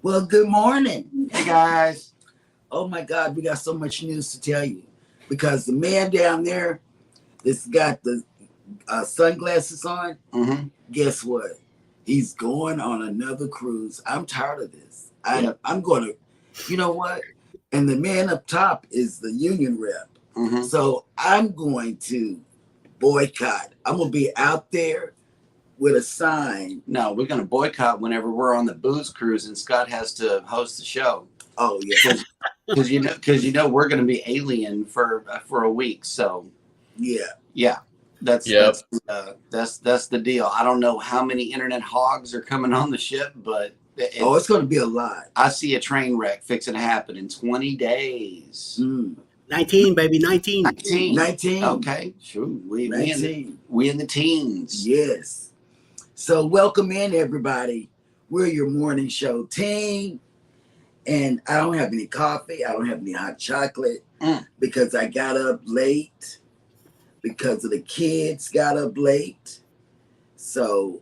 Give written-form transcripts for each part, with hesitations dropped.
Well, good morning. Hey guys. Oh my God, we got so much news to tell you because the man down there that's got the sunglasses on, guess what? He's going on another cruise. I'm tired of this. I'm going to, you know what? And the man up top is the union rep. So I'm going to boycott. I'm going to be out there with a sign. No, we're going to boycott whenever we're on the booze cruise and Scott has to host the show. Oh yeah, because you know we're going to be alien for a week. So yeah, that's the deal. I don't know how many internet hogs are coming on the ship, but it's going to be a lot. I see a train wreck fixing to happen in 20 days. 19, baby, 19. 19. Okay, sure. We in the teens. Yes. So welcome in, everybody. We're your morning show team. And I don't have any coffee. I don't have any hot chocolate because I got up late because of the kids got up late. So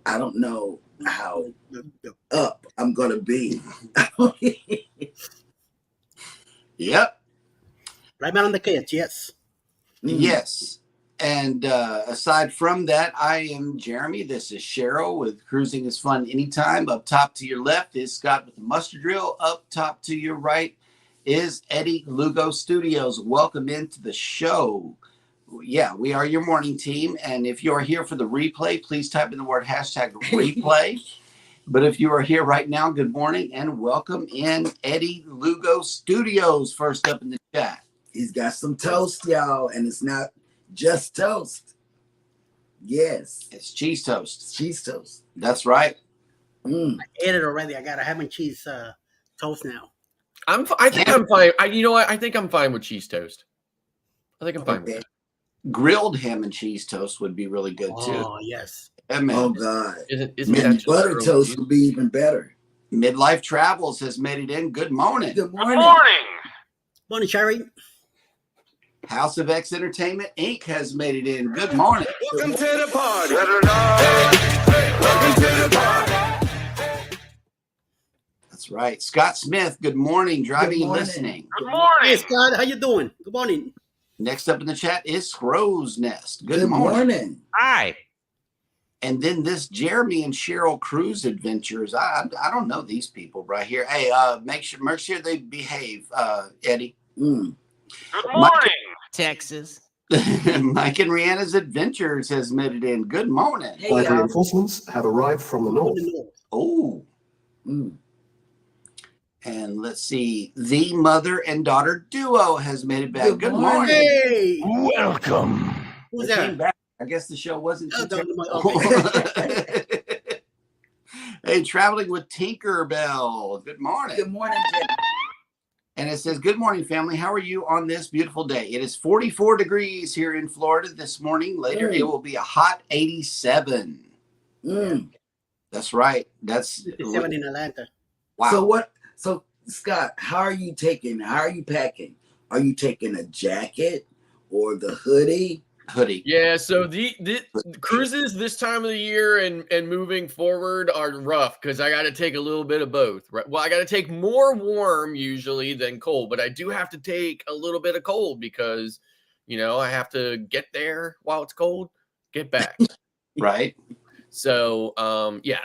I don't know how up I'm going to be. Yep. Right on the kids, yes. Yes. And aside from that, I am Jeremy. This is Cheryl with Cruising is Fun Anytime. Up top to your left is Scott with the Mustard Drill. Up top to your right is Eddie, Lugo Studios. Welcome into the show. Yeah, we are your morning team. And if you are here for the replay, please type in the word hashtag replay. But if you are here right now, good morning and welcome in Eddie, Lugo Studios. First up in the chat. He's got some toast, y'all, and it's not just toast. Yes. It's cheese toast. It's cheese toast. That's right. I ate it already. I got a ham and cheese toast now. I think I'm fine. You know what? I think I'm fine with cheese toast. I think I'm fine with that. Grilled ham and cheese toast would be really good too. Oh, yes. Oh, God. Isn't butter toast would be even better. Midlife Travels has made it in. Good morning. Good morning. Good morning. Morning, Sherry. House of X Entertainment Inc. has made it in. Good morning. Welcome to the party. Welcome to the party. That's right. Scott Smith, good morning. Driving and listening. Good morning. Hey, Scott. How you doing? Good morning. Next up in the chat is Crow's Nest. Good morning. morning. Hi. And then this Jeremy and Cheryl Cruise Adventures. I don't know these people right here. Hey, make sure they behave, Eddie. Good morning. Texas. Mike and Rihanna's Adventures has made it in. Good morning. Hey, reinforcements have arrived from the north. Oh. And let's see. The mother and daughter duo has made it back. Good morning. Hey. Welcome. Who's They that? came back. I guess the show wasn't too Okay. Hey, traveling with Tinkerbell. Good morning. Good morning, Jim. And it says, good morning, family. How are you on this beautiful day? It is 44 degrees here in Florida this morning. Later, it will be a hot 87. That's right. That's 57 in Atlanta. wow. So Scott, how are you packing? Are you taking a jacket or the hoodie? Yeah, so the cruises this time of the year and moving forward are rough because I got to take a little bit of both. Right? Well, I got to take more warm usually than cold, but I do have to take a little bit of cold because, I have to get there while it's cold, get back. Right. So,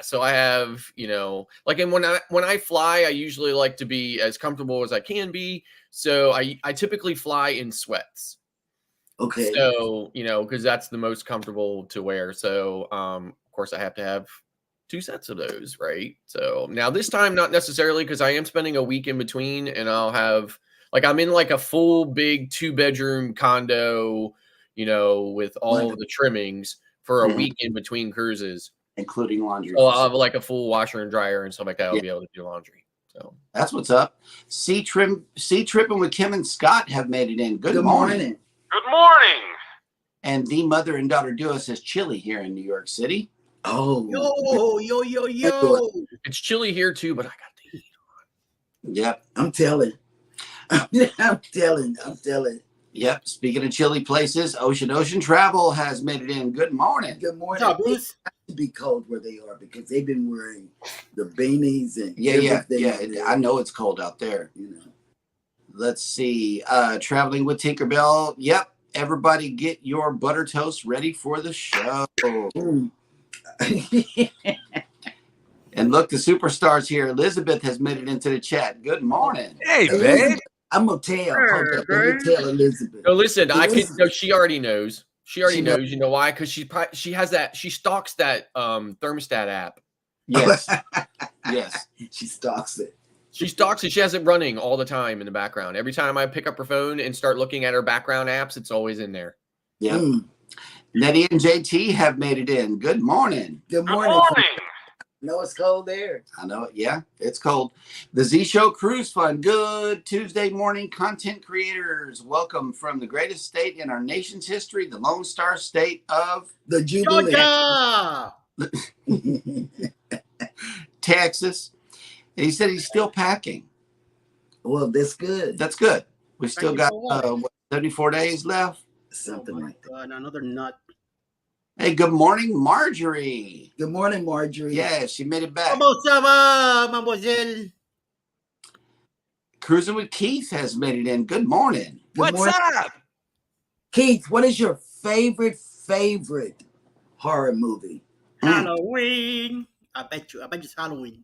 so I have, and when I fly, I usually like to be as comfortable as I can be. So I typically fly in sweats. Okay. So, because that's the most comfortable to wear. So, of course, I have to have 2 sets of those, right? So now this time, not necessarily because I am spending a week in between and I'll have I'm in a full big 2-bedroom condo, with all of the trimmings for a week in between cruises. Including laundry. So I'll have a full washer and dryer and stuff like that. I'll be able to do laundry. So that's what's up. Sea Tripping with Kim and Scott have made it in. Good morning. Good morning. And the mother and daughter duo says chilly here in New York City. Oh. Yo. It's chilly here too, but I got the heat on. Yep. I'm telling. Yep. Speaking of chilly places, Ocean Travel has made it in. Good morning. Good What's morning. up, Bruce? To be cold where they are because they've been wearing the beanies and Yeah. everything. I know it's cold out there. You know. Let's see. Traveling with Tinkerbell. Yep. Everybody get your butter toast ready for the show. Mm. And look, the superstars here. Elizabeth has made it into the chat. Good morning. Hey, babe. Elizabeth, I'm gonna tell. Hold up, let me tell Elizabeth. No, listen, I can. Elizabeth. No, she already knows. She already She knows. You know why? Because she has that. She stalks that thermostat app. Yes. Yes. She stalks it. She stalks it. She has it running all the time in the background. Every time I pick up her phone and start looking at her background apps, it's always in there. Yep. Mm. Nettie and JT have made it in. Good morning. Good morning. No, it's cold there. I know it. Yeah, it's cold. The Z Show Cruise Fund. Good Tuesday morning, content creators. Welcome from the greatest state in our nation's history, the Lone Star State of The Jubilee. Georgia! Texas. And he said he's still packing. Well, that's good. That's good. We still got Packing for 74 days left. Something Oh my like that. God, another nut. Hey, good morning, Marjorie. Good morning, Marjorie. Yeah, she made it back. Comment ça va, mademoiselle? Cruising with Keith has made it in. Good morning. Good morning. up? Keith, what is your favorite horror movie? Halloween. I bet you it's Halloween.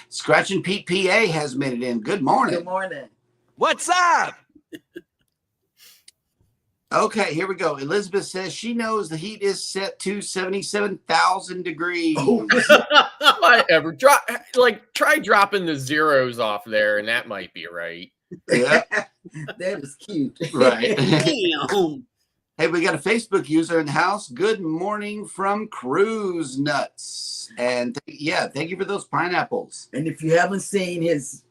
Scratching Pete PA has made it in. Good morning. Good morning. What's up? Okay, here we go. Elizabeth says she knows the heat is set to 77,000 degrees. Whatever. Try dropping the zeros off there, and that might be right. Yeah, That is cute. right. Damn. Hey, we got a Facebook user in the house. Good morning from Cruise Nuts. And thank you for those pineapples. And if you haven't seen his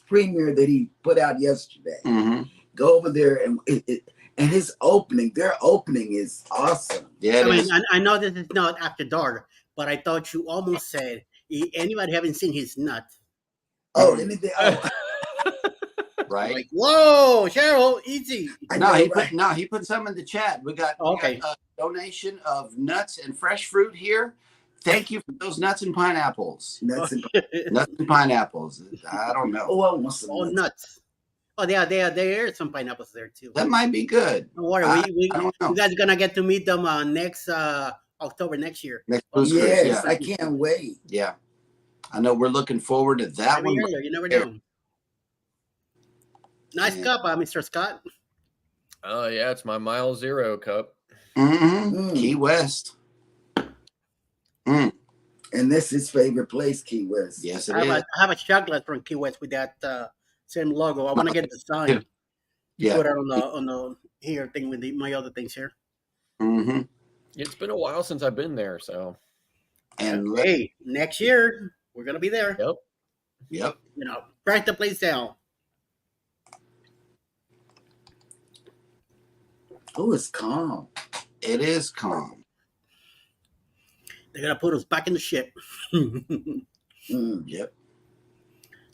premiere that he put out yesterday, Mm-hmm. go over there and his opening. Their opening is awesome. Yeah, I mean, I know this is not after dark, but I thought you almost said anybody haven't seen his nut. Oh, anything? Oh, right. Like, whoa, Cheryl, easy. I No, know, he right? he put some in the chat. We got Okay. a donation of nuts and fresh fruit here. Thank you for those nuts and pineapples. Nuts and Nuts and pineapples. I don't know. oh, I want some All nuts. nuts. Oh, there are some pineapples there too. That might be good. Don't worry, I we don't know. you guys are gonna get to meet them next October next year. Next cruise cruise, Yes, yeah. I can't wait. Yeah. I know we're looking forward to that Maybe one. earlier, you never know. Nice Yeah. cup, Mr. Scott. Oh, yeah, it's my mile zero cup. Mm-hmm. Mm. Key West. And this is his favorite place, Key West. Yes, it I is. have a chocolate from Key West with that same logo. I want to get the sign. Yeah. Put it on the here thing with my other things here. Mm-hmm. It's been a while since I've been there, so And Hey, next year we're gonna be there. yep. yep. You know, crack the place down. Oh, it's calm. It is calm. They're gonna put us back in the ship. Look Mm. Yep.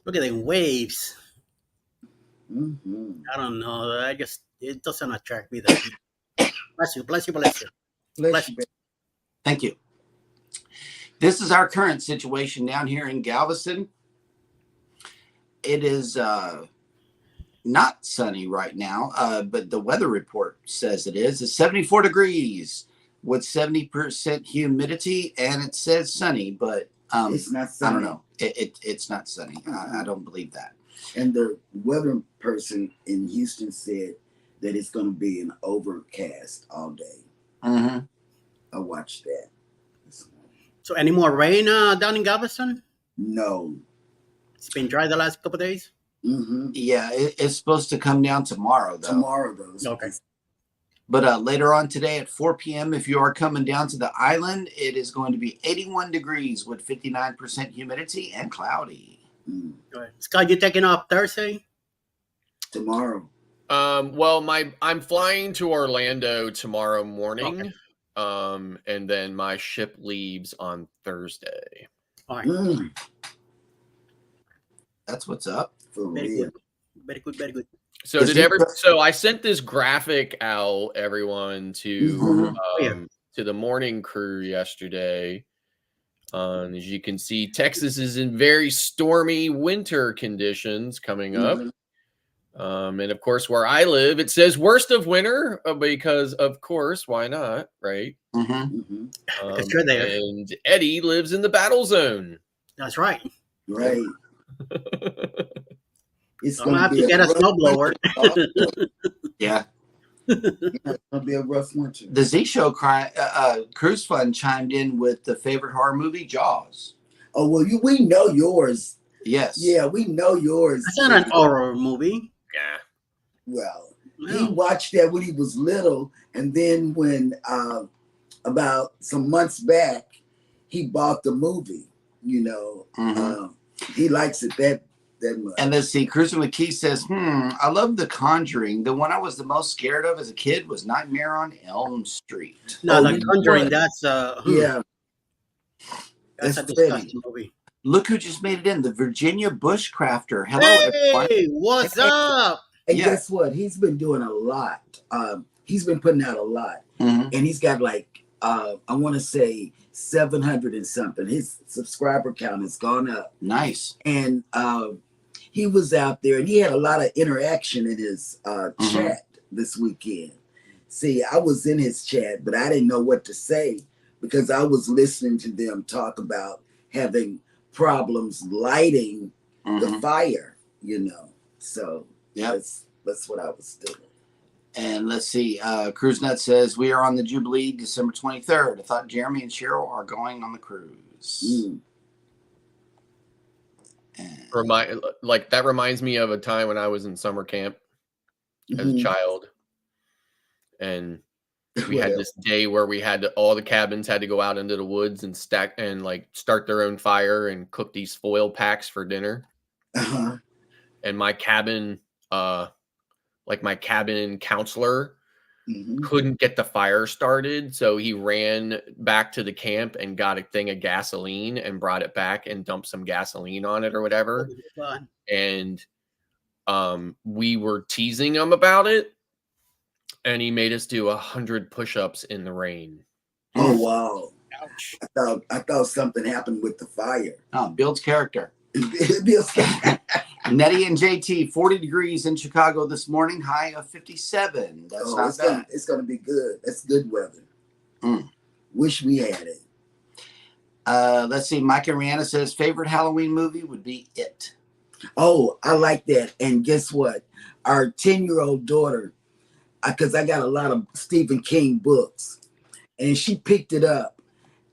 at them waves. Mm-hmm. I don't know. It doesn't attract me that. Bless you, bless you, bless you. Bless you, baby. Thank you. This is our current situation down here in Galveston. It is not sunny right now, but the weather report says it is. It's 74 degrees with 70% humidity, and it says sunny, but It's not I sunny. don't know. It's not sunny. I don't believe that. And the weather person in Houston said that it's going to be an overcast all day. Mm-hmm. I watched that. So, any more rain down in Galveston? No. It's been dry the last couple of days. Mm-hmm. Yeah, it's supposed to come down tomorrow, though. Tomorrow, though. Okay. But later on today at 4 p.m., if you are coming down to the island, it is going to be 81 degrees with 59% humidity and cloudy. Mm. All right. Scott, you taking off Thursday? Tomorrow. Well, I'm flying to Orlando tomorrow morning. Okay. And then my ship leaves on Thursday. All right. Mm. That's what's up. For Very real. good. Very good, very good. So so I sent this graphic out, everyone, to the morning crew yesterday. As you can see, Texas is in very stormy winter conditions coming up. And of course, where I live, it says worst of winter because, of course, why not, right? Because you're there. And Eddie lives in the battle zone. That's right. Right. It's I'm gonna have to get a snowblower. Yeah. It's gonna be a rough winter. The Z Show Cruise Fund chimed in with the favorite horror movie, Jaws. Oh well, we know yours. Yes. Yeah, we know yours. That's not an horror movie. Yeah. Well, No. he watched that when he was little, and then when about some months back, he bought the movie. You know, he likes it that much. And let's see, Cruising with Keith says, I love The Conjuring. The one I was the most scared of as a kid was Nightmare on Elm Street. No, Oh, The you know Conjuring. what? That's Yeah, that's a That's disgusting movie. Look who just made it in, the Virginia Bushcrafter. Hello, everyone. Hey, what's up? and Yeah. guess what? He's been doing a lot. He's been putting out a lot, and he's got like I want to say 700 and something. His subscriber count has gone up. Nice. And he was out there and he had a lot of interaction in his chat this weekend. See, I was in his chat, but I didn't know what to say because I was listening to them talk about having problems lighting the fire, you know. So that's what I was doing. And let's see, Cruise Nut says, we are on the Jubilee December 23rd. I thought Jeremy and Cheryl are going on the cruise. That reminds me of a time when I was in summer camp as a child, and we had this day where we had all the cabins had to go out into the woods and stack and like start their own fire and cook these foil packs for dinner. And my cabin, my cabin counselor couldn't get the fire started, so he ran back to the camp and got a thing of gasoline and brought it back and dumped some gasoline on it or whatever. And we were teasing him about it, and he made us do 100 push-ups in the rain. Oh wow! Ouch. I thought something happened with the fire. Oh, builds character. Builds character. Nettie and JT, 40 degrees in Chicago this morning, high of 57. That's not bad. It's gonna be good. That's good weather. Wish we had it. Let's see. Mike and Rihanna says favorite Halloween movie would be It. Oh, I like that. And guess what? Our 10-year-old daughter, because I got a lot of Stephen King books, and she picked it up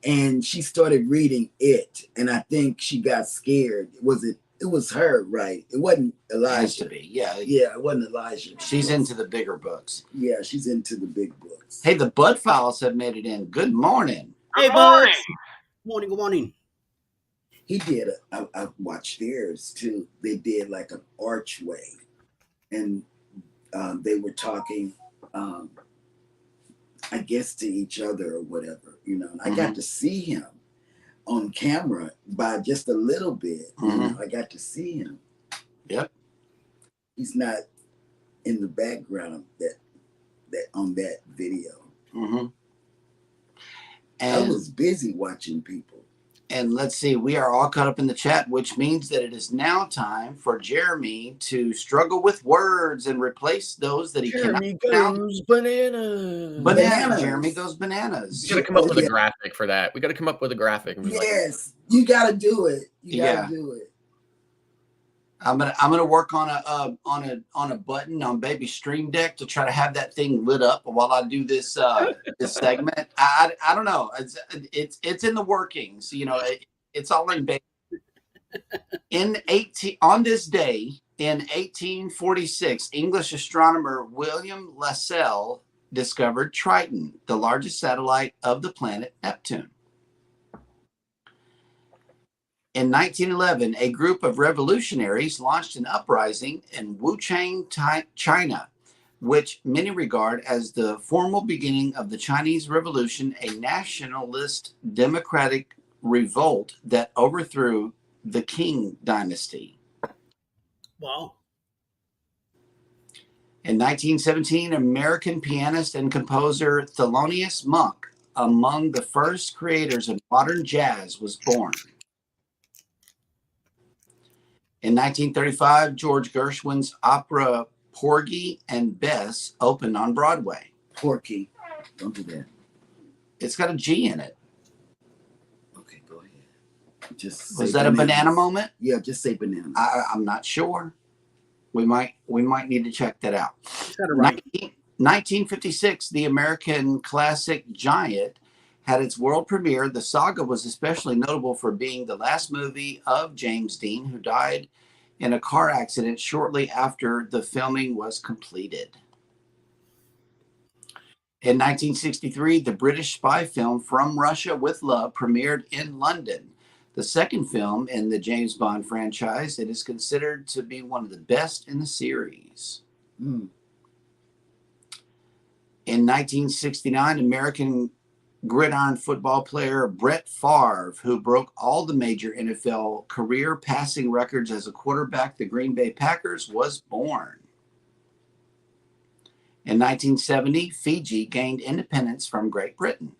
and she started reading it. And I think she got scared. It was her, right? It wasn't Elijah. Has to be, yeah. Yeah, it wasn't Elijah. She's into the bigger books. Yeah, she's into the big books. Hey, the Bud Files have made it in. Good morning. Hey, Bud. Good morning. He did. I watched theirs too. They did like an archway, and they were talking, I guess, to each other or whatever, you know. And I got to see him on camera by just a little bit. You know, I got to see him. Yep. He's not in the background that on that video. I And was busy watching people. And let's see, we are all caught up in the chat, which means that it is now time for Jeremy to struggle with words and replace those that he Jeremy cannot goes bananas. Bananas. Jeremy goes bananas. We got to come up with a graphic for that. We got to come up with a graphic. And be Yes, you got to do it. You got to do it. I'm gonna work on a button on Baby Stream Deck to try to have that thing lit up while I do this this segment. I don't know. It's in the workings. You know, it's all in. On this day in 1846, English astronomer William Lassell discovered Triton, the largest satellite of the planet Neptune. In 1911, a group of revolutionaries launched an uprising in Wuchang, China, which many regard as the formal beginning of the Chinese Revolution, a nationalist democratic revolt that overthrew the Qing dynasty. Wow. In 1917, American pianist and composer Thelonious Monk, among the first creators of modern jazz, was born. In 1935, George Gershwin's opera Porgy and Bess opened on Broadway. Porky. Don't do that. It's got a G in it. Okay, go ahead. Just Was say that a bananas. banana moment? Yeah, just say banana. I'm not sure. We might need to check that out. You got it right. 1956, the American classic Giant had its world premiere. The saga was especially notable for being the last movie of James Dean, who died in a car accident shortly after the filming was completed. In 1963, the British spy film From Russia with Love premiered in London. The second film in the James Bond franchise, it is considered to be one of the best in the series. Mm. In 1969, American gridiron football player Brett Favre, who broke all the major NFL career passing records as a quarterback, the Green Bay Packers, was born. In 1970, Fiji gained independence from Great Britain.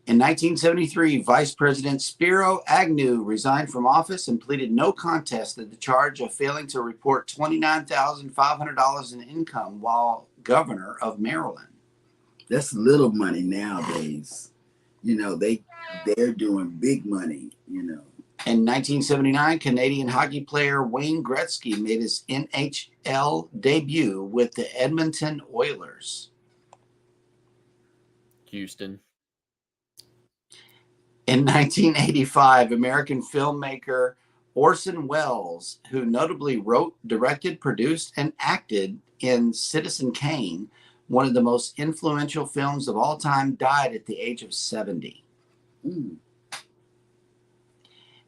In 1973, Vice President Spiro Agnew resigned from office and pleaded no contest at the charge of failing to report $29,500 in income while governor of Maryland. That's little money nowadays. You know, they're doing big money, you know. In 1979, Canadian hockey player Wayne Gretzky made his NHL debut with the Edmonton Oilers. Houston. In 1985, American filmmaker Orson Welles, who notably wrote, directed, produced, and acted in Citizen Kane, one of the most influential films of all time, died at the age of 70. Mm.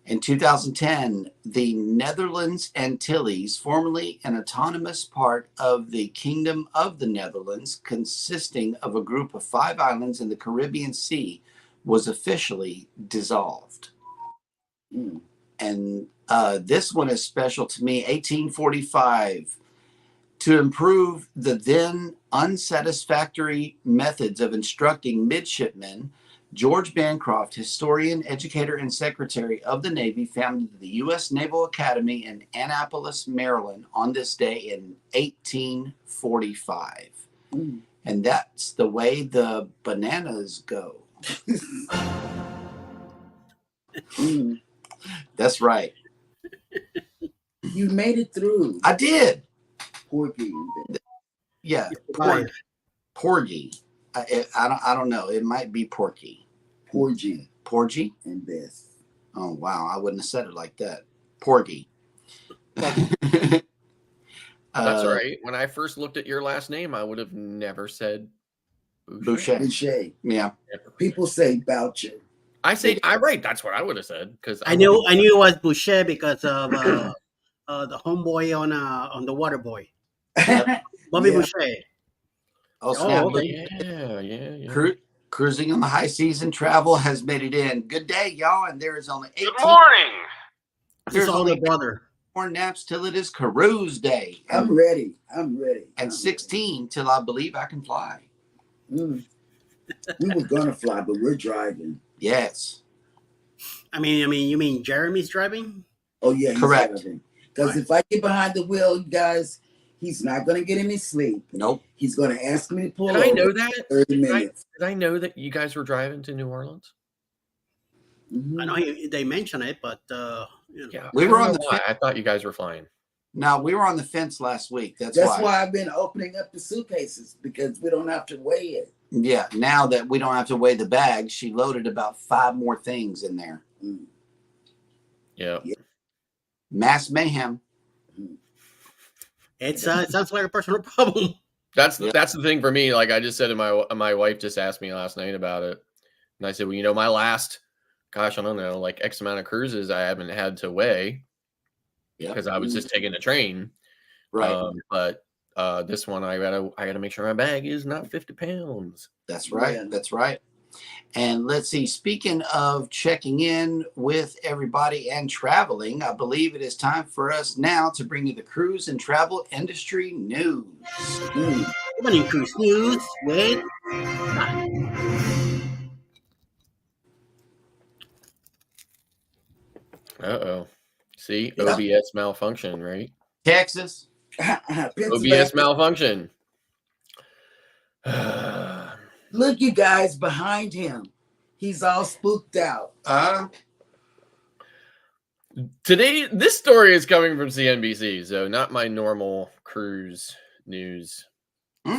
In 2010, the Netherlands Antilles, formerly an autonomous part of the Kingdom of the Netherlands, consisting of a group of 5 islands in the Caribbean Sea, was officially dissolved. Mm. And this one is special to me. 1845, to improve the then unsatisfactory methods of instructing midshipmen, George Bancroft, historian, educator, and secretary of the Navy, founded the U.S. Naval Academy in Annapolis, Maryland on this day in 1845. Mm. And that's the way the bananas go. Mm. That's right. You made it through. I did. Porky. Yeah. Right. Porgy. I don't know. It might be Porky. Porgy Porgy? and Bess. Oh, wow. I wouldn't have said it like that. Porgy. That's right. When I first looked at your last name, I would have never said Boucher. Boucher. Yeah. People say Boucher. I say I right. That's what I would have said because I knew it was Boucher because of the homeboy on the Water Boy, Bobby Yeah. Boucher. Oh, okay. Yeah. Cruising on the high seas and travel has made it in. Good day, y'all. And there is only 18 Good morning. His older brother. more naps till it is cruise day. I'm ready. I'm ready. And 16 till I believe I can fly. Mm. We were gonna fly, but we're driving. Yes. I mean, you mean Jeremy's driving? Oh yeah, he's Correct. driving. Because Right. if I get behind the wheel, guys, he's not gonna get any sleep. Nope. He's gonna ask me to pull Did over. I know that? 30 minutes. Did I know that you guys were driving to New Orleans? Mhm. I know they mention it, but you know. Yeah. We I were don't on know the why. I thought you guys were flying. No, we were on the fence last week. That's why I've been opening up the suitcases because we don't have to weigh it. Yeah. Now that we don't have to weigh the bag, she loaded about 5 more things in there. Mm. Yeah. Mass mayhem. It sounds like a personal problem. That's Yeah. that's the thing for me. Like I just said to my wife just asked me last night about it. And I said, well, my last, gosh, I don't know, like X amount of cruises I haven't had to weigh because I was just taking the train. Right. But this one I gotta make sure my bag is not 50 pounds. That's right. Yeah. That's right. And let's see, speaking of checking in with everybody and traveling, I believe it is time for us now to bring you the cruise and travel industry news. Morning cruise news with Scott. Uh-oh. See, Yep. OBS malfunction, right? Texas. OBS malfunction. Look, you guys behind him. He's all spooked out. Today, this story is coming from CNBC, so not my normal cruise news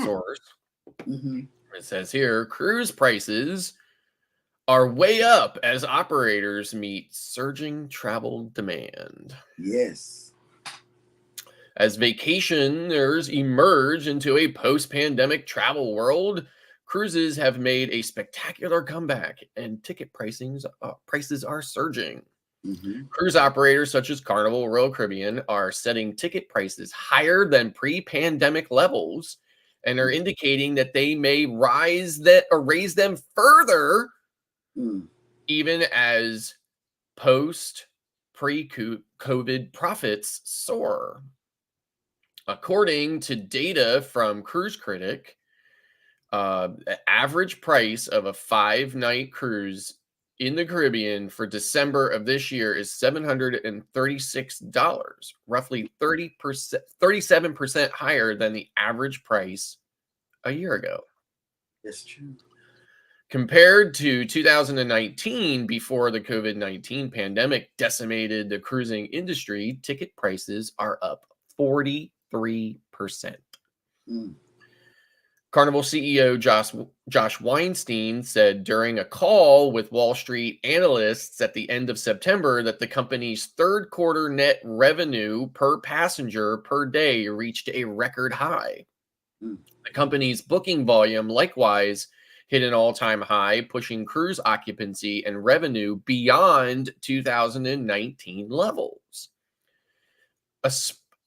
source. It says here, cruise prices are way up as operators meet surging travel demand. Yes. As vacationers emerge into a post-pandemic travel world, cruises have made a spectacular comeback and ticket prices are surging. Cruise operators such as Carnival, Royal Caribbean are setting ticket prices higher than pre-pandemic levels and are indicating that they may raise them further even as pre-COVID profits soar. According to data from Cruise Critic, the average price of a 5-night cruise in the Caribbean for December of this year is $736, roughly 37% higher than the average price a year ago. That's true. Compared to 2019, before the COVID-19 pandemic decimated the cruising industry, ticket prices are up 43%. Carnival CEO Josh Weinstein said during a call with Wall Street analysts at the end of September that the company's third quarter net revenue per passenger per day reached a record high. The company's booking volume likewise hit an all-time high, pushing cruise occupancy and revenue beyond 2019 levels.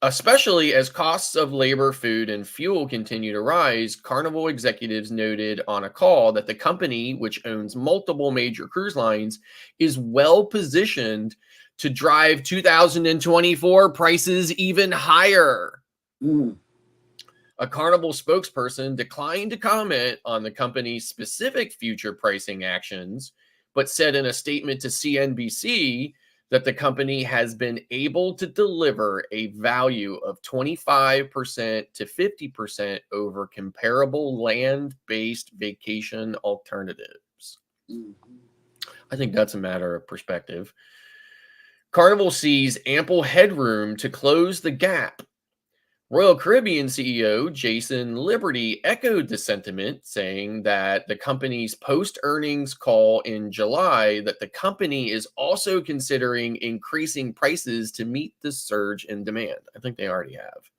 Especially as costs of labor, food, and fuel continue to rise, Carnival executives noted on a call that the company, which owns multiple major cruise lines, is well positioned to drive 2024 prices even higher. A Carnival spokesperson declined to comment on the company's specific future pricing actions, but said in a statement to CNBC that the company has been able to deliver a value of 25% to 50% over comparable land-based vacation alternatives. I think that's a matter of perspective. Carnival sees ample headroom to close the gap. Royal Caribbean CEO Jason Liberty echoed the sentiment, saying that the company's post-earnings call in July that the company is also considering increasing prices to meet the surge in demand. I think they already have.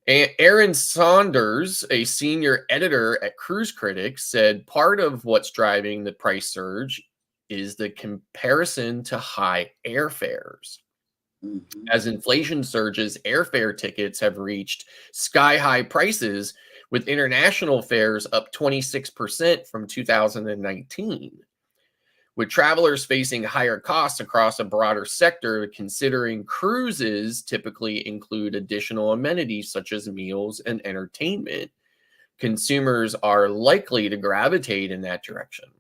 And Aaron Saunders, a senior editor at Cruise Critic, said part of what's driving the price surge is the comparison to high airfares. As inflation surges, airfare tickets have reached sky-high prices, with international fares up 26% from 2019. With travelers facing higher costs across a broader sector, considering cruises typically include additional amenities such as meals and entertainment, consumers are likely to gravitate in that direction.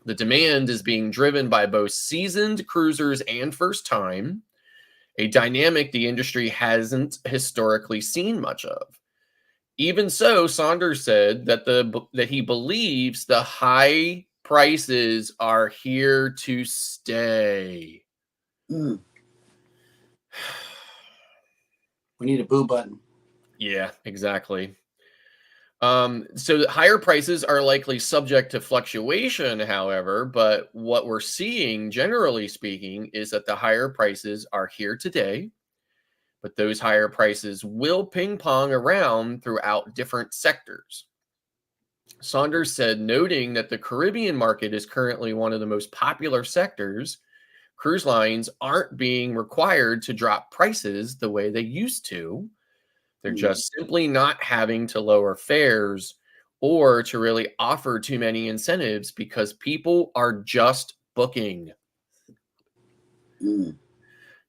The demand is being driven by both seasoned cruisers and first-time, a dynamic the industry hasn't historically seen much of. Even so, Saunders said that he believes the high prices are here to stay. We need a boo button. Yeah, exactly. So higher prices are likely subject to fluctuation, however, but what we're seeing, generally speaking, is that the higher prices are here today, but those higher prices will ping pong around throughout different sectors. Saunders said, noting that the Caribbean market is currently one of the most popular sectors, cruise lines aren't being required to drop prices the way they used to. They're just simply not having to lower fares or to really offer too many incentives because people are just booking. Mm.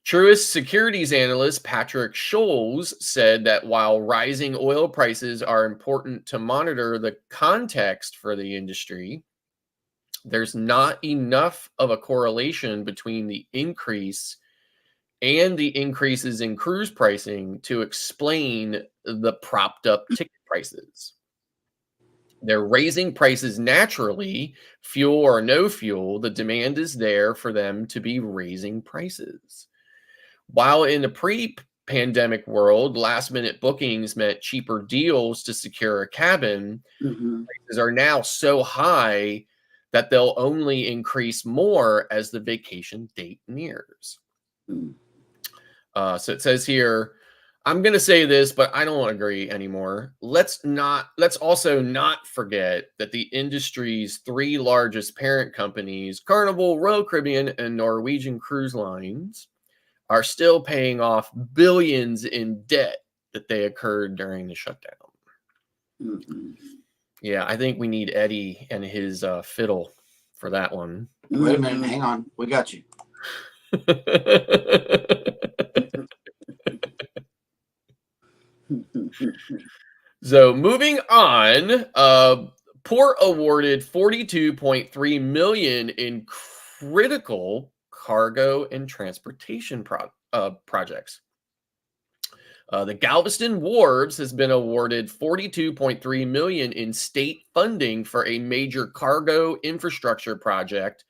Truist Securities analyst Patrick Scholes said that while rising oil prices are important to monitor the context for the industry, there's not enough of a correlation between the increase and the increases in cruise pricing to explain the propped up ticket prices. They're raising prices naturally, fuel or no fuel. The demand is there for them to be raising prices. While in the pre-pandemic world, last-minute bookings meant cheaper deals to secure a cabin, prices are now so high that they'll only increase more as the vacation date nears. So it says here, I'm going to say this, but I don't agree anymore. Let's also not forget that the industry's three largest parent companies, Carnival, Royal Caribbean, and Norwegian Cruise Lines, are still paying off billions in debt that they incurred during the shutdown. Yeah, I think we need Eddie and his fiddle for that one. Wait a minute, hang on, we got you. So moving on, Port awarded $42.3 million in critical cargo and transportation projects. The Galveston Wharves has been awarded $42.3 million in state funding for a major cargo infrastructure project,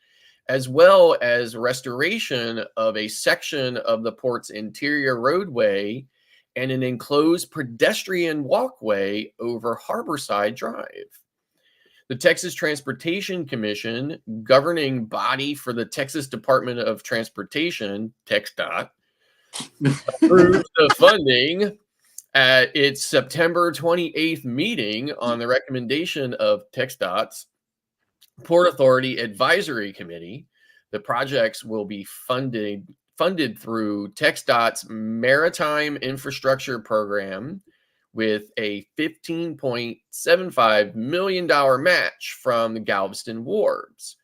as well as restoration of a section of the port's interior roadway and an enclosed pedestrian walkway over Harborside Drive. The Texas Transportation Commission, governing body for the Texas Department of Transportation, TxDOT, approved the funding at its September 28th meeting on the recommendation of TxDOT's Port Authority Advisory Committee. The projects will be funded through TxDOT's Maritime Infrastructure Program with a $15.75 million match from the Galveston Wharves.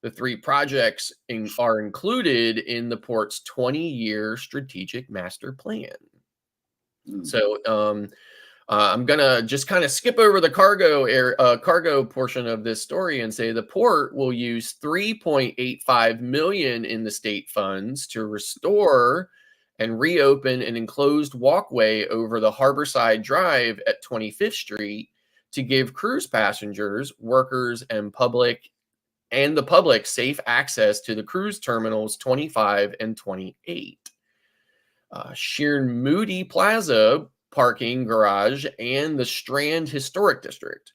The three projects are included in the port's 20-year strategic master plan. So I'm going to just kind of skip over the cargo portion of this story and say the port will use $3.85 million in the state funds to restore and reopen an enclosed walkway over the Harborside Drive at 25th Street to give cruise passengers, workers, and the public safe access to the cruise terminals 25 and 28. Shearn Moody Plaza parking garage and the Strand Historic District.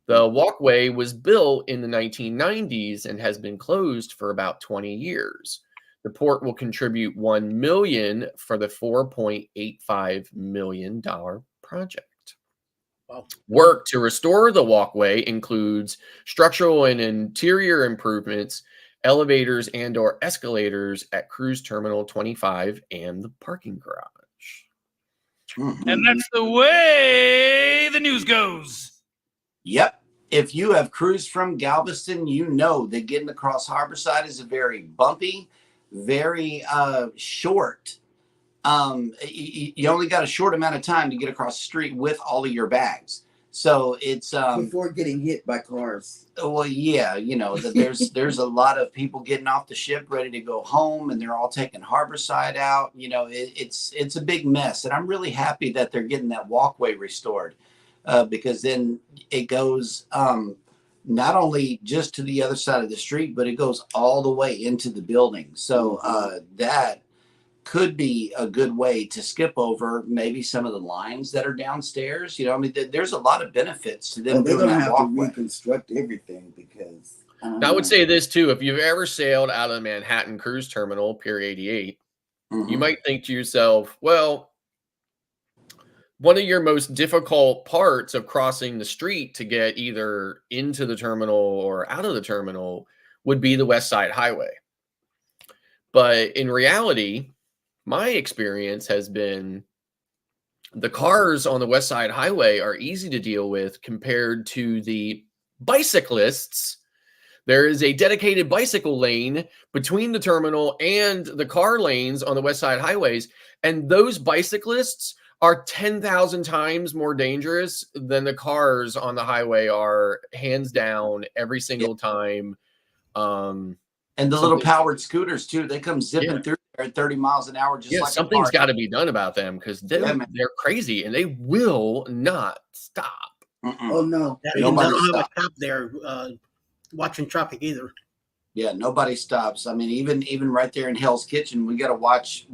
The walkway was built in the 1990s and has been closed for about 20 years. The port will contribute $1 million for the $4.85 million project. Wow. Work to restore the walkway includes structural and interior improvements, elevators and/or escalators at Cruise Terminal 25 and the parking garage. And that's the way the news goes. Yep. If you have cruised from Galveston, you know that getting across Harborside is a very bumpy, very short. You only got a short amount of time to get across the street with all of your bags. So it's before getting hit by cars. Well, yeah, you know, there's a lot of people getting off the ship ready to go home, and they're all taking Harborside out. You know, it's a big mess, and I'm really happy that they're getting that walkway restored, because then it goes not only just to the other side of the street, but it goes all the way into the building. So that could be a good way to skip over maybe some of the lines that are downstairs. You know, I mean, there's a lot of benefits to them. They're doing going to that have walkway. to reconstruct everything because I would say this too: if you've ever sailed out of the Manhattan Cruise Terminal, Pier 88, you might think to yourself, well, one of your most difficult parts of crossing the street to get either into the terminal or out of the terminal would be the West Side Highway. But in reality, my experience has been the cars on the West Side Highway are easy to deal with compared to the bicyclists. There is a dedicated bicycle lane between the terminal and the car lanes on the West Side highways. And those bicyclists are 10,000 times more dangerous than the cars on the highway are, hands down, every single time. And the little powered scooters too, they come zipping through there at 30 miles an hour. Just like something's got to be done about them because they're crazy and they will not stop. Oh no, nobody stops. Stop there watching traffic either. Yeah, nobody stops. I mean, even right there in Hell's Kitchen, we gotta watch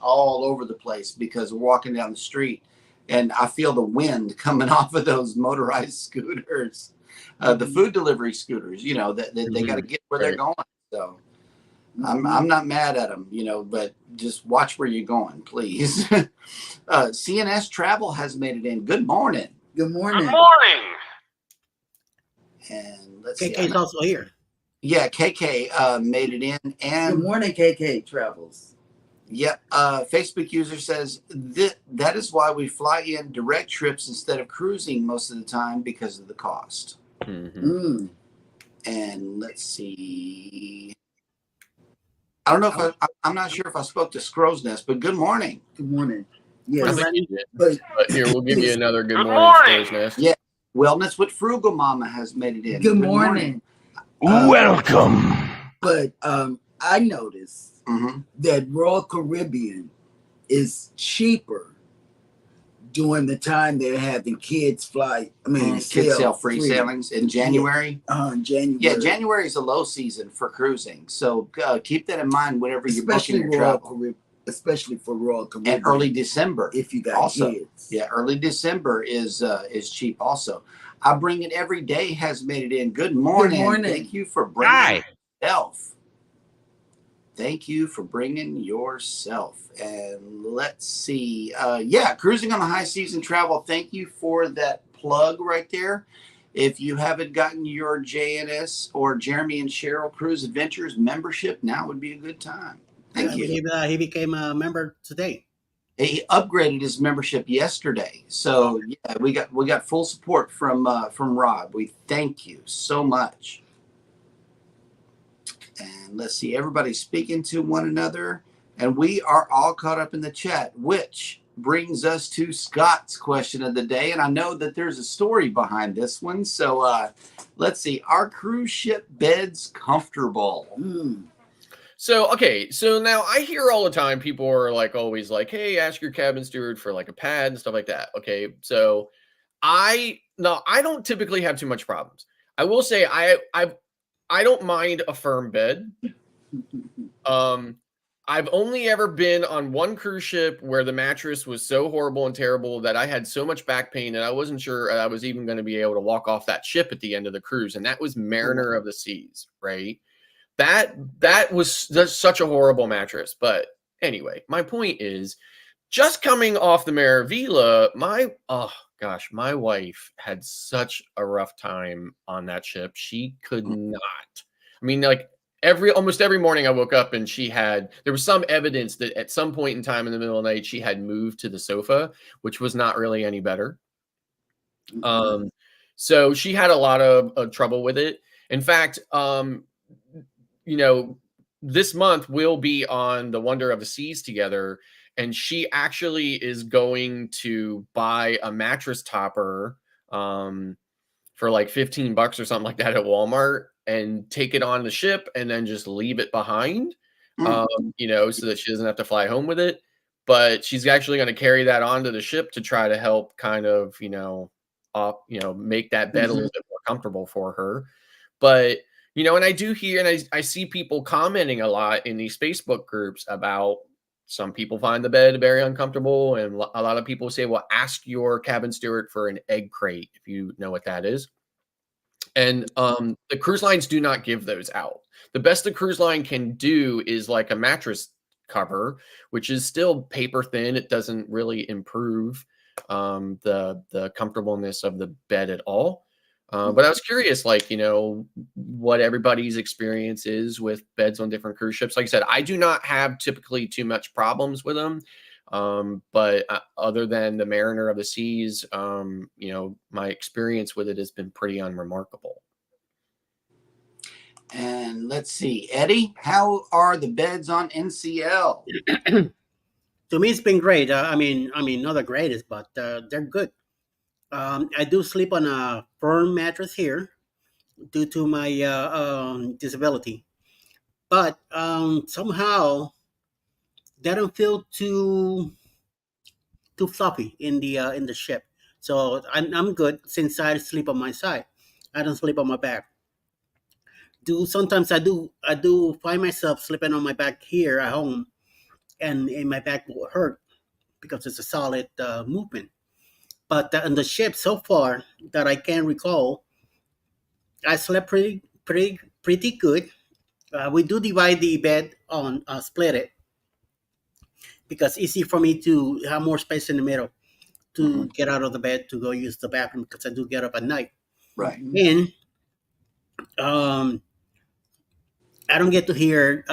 all over the place because we're walking down the street and I feel the wind coming off of those motorized scooters, the food delivery scooters, you know, that they got to get where they're going. So I'm not mad at them, you know, but just watch where you're going, please. CNS Travel has made it in. Good morning. Good morning. Good morning. And let's KK's also here. Yeah, KK made it in. And good morning, KK Travels. Yep. Facebook user says that is why we fly in direct trips instead of cruising most of the time because of the cost. Mm-hmm. And let's see. I don't know if I'm not sure if I spoke to Scrow's Nest, but good morning. Good morning. Yes. But here, we'll give you another good morning, Scrow's Nest. Yeah. Wellness with Frugal Mama has made it in. Good morning. Welcome. But I noticed that Royal Caribbean is cheaper during the time they're having kids fly. I mean, kids sail free sailings in January. January. Yeah, January is a low season for cruising, so keep that in mind whenever you're booking your travel. Especially for Royal Caribbean. And early December, if you got kids. Yeah, early December is cheap also. I Bring It Every Day has made it in. Good morning. Good morning. Thank you for bringing yourself. Thank you for bringing yourself. And let's see. Cruising on the high season travel. Thank you for that plug right there. If you haven't gotten your J&S or Jeremy and Cheryl Cruise Adventures membership, now would be a good time. Thank you. He became a member today. He upgraded his membership yesterday, so yeah, we got full support from Rob. We thank you so much. And let's see, everybody's speaking to one another, and we are all caught up in the chat, which brings us to Scott's question of the day. And I know that there's a story behind this one, so let's see. Are cruise ship beds comfortable? So, okay. So now I hear all the time, people are like, always like, hey, ask your cabin steward for like a pad and stuff like that. Okay. So I don't typically have too much problems. I will say I don't mind a firm bed. I've only ever been on one cruise ship where the mattress was so horrible and terrible that I had so much back pain that I wasn't sure I was even going to be able to walk off that ship at the end of the cruise. And that was Mariner of the Seas, right? That was such a horrible mattress. But anyway, my point is, just coming off the Maravilla, my wife had such a rough time on that ship. She could not. I mean, like almost every morning I woke up and there was some evidence that at some point in time in the middle of the night, she had moved to the sofa, which was not really any better. So she had a lot of trouble with it. In fact, this month we'll be on the Wonder of the Seas together, and she actually is going to buy a mattress topper for like $15 or something like that at Walmart and take it on the ship and then just leave it behind, so that she doesn't have to fly home with it. But she's actually going to carry that onto the ship to try to help kind of, make that bed a little bit more comfortable for her. But and I do hear, and I see people commenting a lot in these Facebook groups about some people find the bed very uncomfortable. And a lot of people say, well, ask your cabin steward for an egg crate, if you know what that is. And the cruise lines do not give those out. The best the cruise line can do is like a mattress cover, which is still paper thin. It doesn't really improve the comfortableness of the bed at all. But I was curious, what everybody's experience is with beds on different cruise ships. Like I said, I do not have typically too much problems with them. But other than the Mariner of the Seas, my experience with it has been pretty unremarkable. And let's see, Eddie, how are the beds on NCL? To me, it's been great. I mean, not the greatest, but they're good. I do sleep on a firm mattress here due to my disability, but somehow they don't feel too fluffy in the ship. So I'm good since I sleep on my side. I don't sleep on my back. Do sometimes I do find myself sleeping on my back here at home, and my back will hurt because it's a solid movement. But on the ship so far that I can recall, I slept pretty good. We do divide the bed on split it because it's easy for me to have more space in the middle to get out of the bed to go use the bathroom because I do get up at night. Right. And I don't get to hear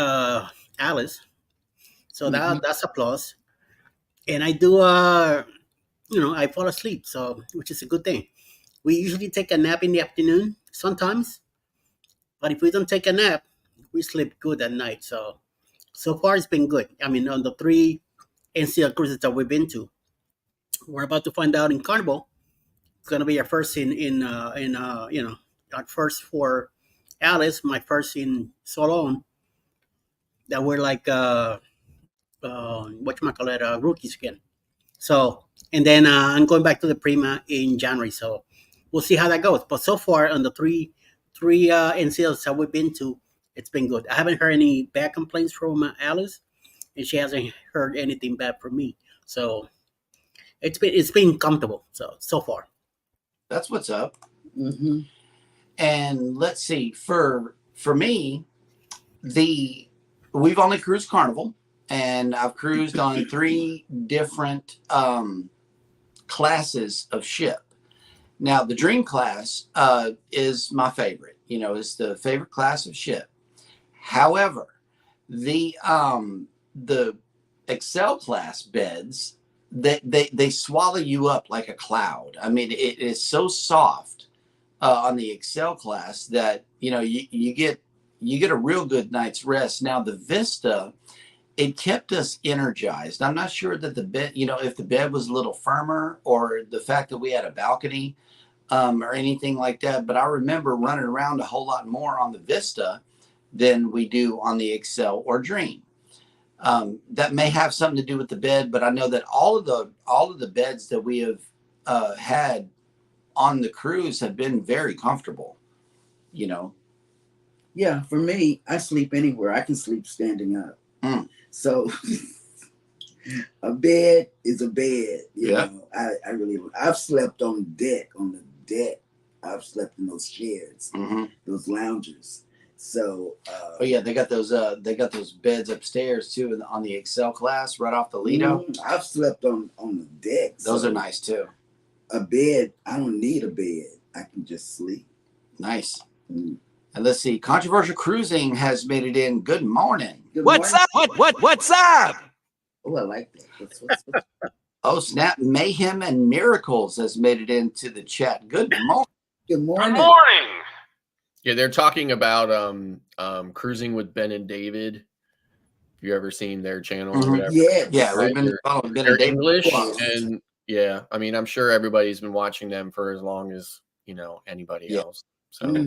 Alice, so that's a plus. And I do, I fall asleep, so which is a good thing. We usually take a nap in the afternoon sometimes, but if we don't take a nap, we sleep good at night. So far it's been good. I mean, on the 3 NCL cruises that we've been to, we're about to find out in Carnival. It's gonna be our first our first for Alice, my first in Solon. That we're like whatchamacallit, rookies again. So, and then I'm going back to the Prima in January. So we'll see how that goes. But so far on the three NCLs that we've been to, it's been good. I haven't heard any bad complaints from Alice, and she hasn't heard anything bad from me. So it's been comfortable. So far. That's what's up. Mm-hmm. And let's see, for me, we've only cruised Carnival, and I've cruised on 3 different classes of ship. Now, the Dream class is my favorite. Is the favorite class of ship. However, the Excel class beds, they swallow you up like a cloud. I mean, it is so soft on the Excel class that you get a real good night's rest. Now, the Vista, it kept us energized. I'm not sure that the bed, if the bed was a little firmer or the fact that we had a balcony or anything like that. But I remember running around a whole lot more on the Vista than we do on the Excel or Dream. That may have something to do with the bed, but I know that all of the beds that we have had on the cruise have been very comfortable. Yeah, for me, I sleep anywhere. I can sleep standing up. So a bed is a bed. You know, I really, I've slept on the deck. I've slept in those sheds, those loungers. So, they got those beds upstairs too, on the Excel class, right off the Lido. I've slept on the deck. Those are nice too. A bed, I don't need a bed. I can just sleep. Nice. And let's see, Controversial Cruising has made it in. Good morning. What's up? What's up? Oh, I like that. What's Oh, snap. Mayhem and Miracles has made it into the chat. Good morning. Good morning. Good morning. Yeah, they're talking about cruising with Ben and David. Have you ever seen their channel? Or whatever? Yeah, we've been following Ben and David. English, and yeah, I mean, I'm sure everybody's been watching them for as long as anybody else. So.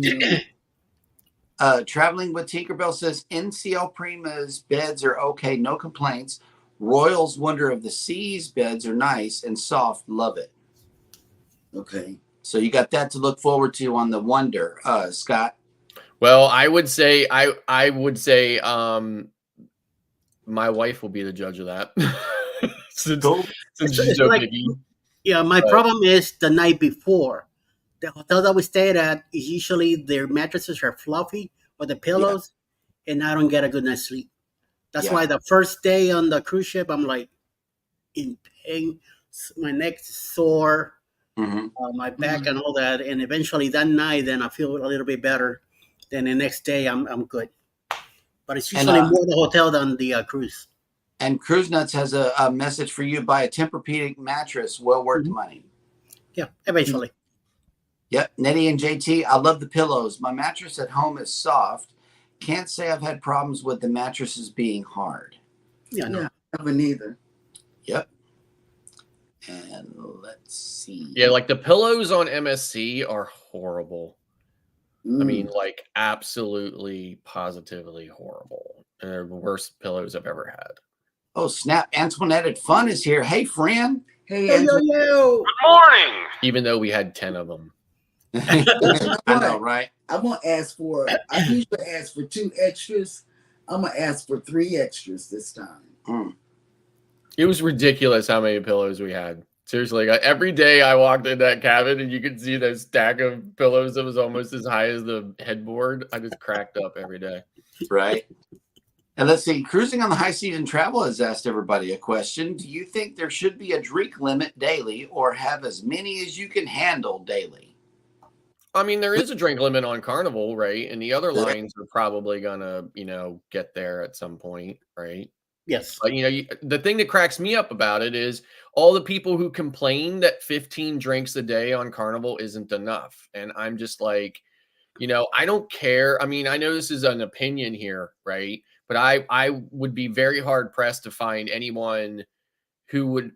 Traveling with Tinkerbell says NCL Prima's beds are okay, no complaints. Royals Wonder of the Seas beds are nice and soft, love it. Okay. So you got that to look forward to on the Wonder, Scott. Well, I would say my wife will be the judge of that. since she's so picky. Yeah, my problem is the night before. The hotel that we stayed at is usually their mattresses are fluffy or the pillows, and I don't get a good night's sleep. That's why the first day on the cruise ship, I'm like in pain. My neck's sore, my back and all that. And eventually that night, then I feel a little bit better. Then the next day, I'm good. But it's usually more the hotel than the cruise. And Cruise Nuts has a message for you. Buy a Tempur-Pedic mattress. Well worth the money. Yeah, eventually. Yep. Nettie and JT, I love the pillows. My mattress at home is soft. Can't say I've had problems with the mattresses being hard. Yeah, no. Yeah, I haven't either. Yep. And let's see. Yeah, like the pillows on MSC are horrible. I mean, like absolutely, positively horrible. They're the worst pillows I've ever had. Oh, snap. Antoinette at Fun is here. Hey, friend. Hey, Yo, Angela. yo. Morning. Even though we had 10 of them. I know, right? I usually ask for 2 extras. I'm going to ask for 3 extras this time. It was ridiculous how many pillows we had. Seriously, like, every day I walked in that cabin and you could see that stack of pillows that was almost as high as the headboard. I just cracked up every day. Right. And let's see. Cruising on the High Season Travel has asked everybody a question. Do you think there should be a drink limit daily or have as many as you can handle daily? I mean, there is a drink limit on Carnival, right? And the other lines are probably gonna, get there at some point, right? Yes. But the thing that cracks me up about it is all the people who complain that 15 drinks a day on Carnival isn't enough. And I'm just like, I don't care. I mean, I know this is an opinion here, right? But I would be very hard pressed to find anyone who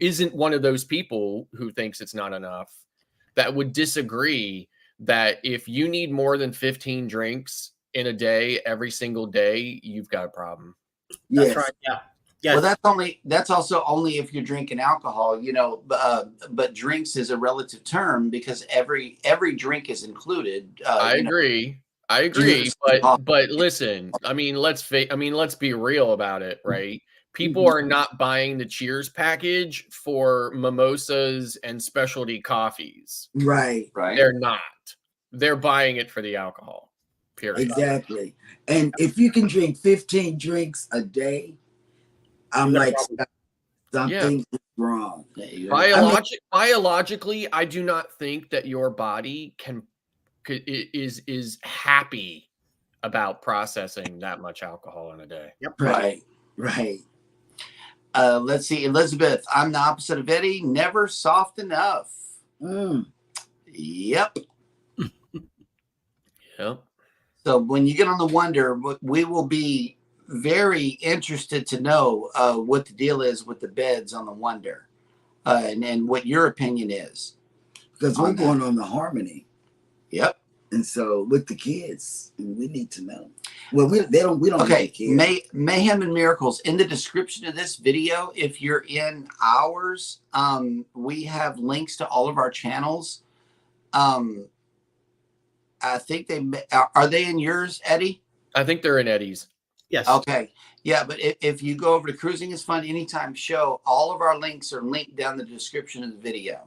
isn't one of those people who thinks it's not enough, that would disagree that if you need more than 15 drinks in a day, every single day, you've got a problem. That's Yes. right. Yeah. Yes. Well, that's also only if you're drinking alcohol, but drinks is a relative term because every drink is included. I agree. Juice, But listen, I mean, let's be real about it, right? People are not buying the Cheers package for mimosas and specialty coffees. Right. They're not. They're buying it for the alcohol. Period. Exactly. And if you can drink 15 drinks a day, I'm like, something is wrong. Biologically, I do not think that your body is happy about processing that much alcohol in a day. Yep. Right. Let's see. Elizabeth, I'm the opposite of Eddie. Never soft enough. Yep. Yep. So when you get on the Wonder, we will be very interested to know what the deal is with the beds on the Wonder, and what your opinion is. Because we're going on the Harmony. Yep. And so with the kids, we need to know. Well, we don't. Okay. Have kids. Mayhem and Miracles, in the description of this video, if you're in ours, we have links to all of our channels. I think are they in yours, Eddie? I think they're in Eddie's. Yes. Okay. Yeah, but if you go over to Cruising is Fun Anytime show, all of our links are linked down the description of the video.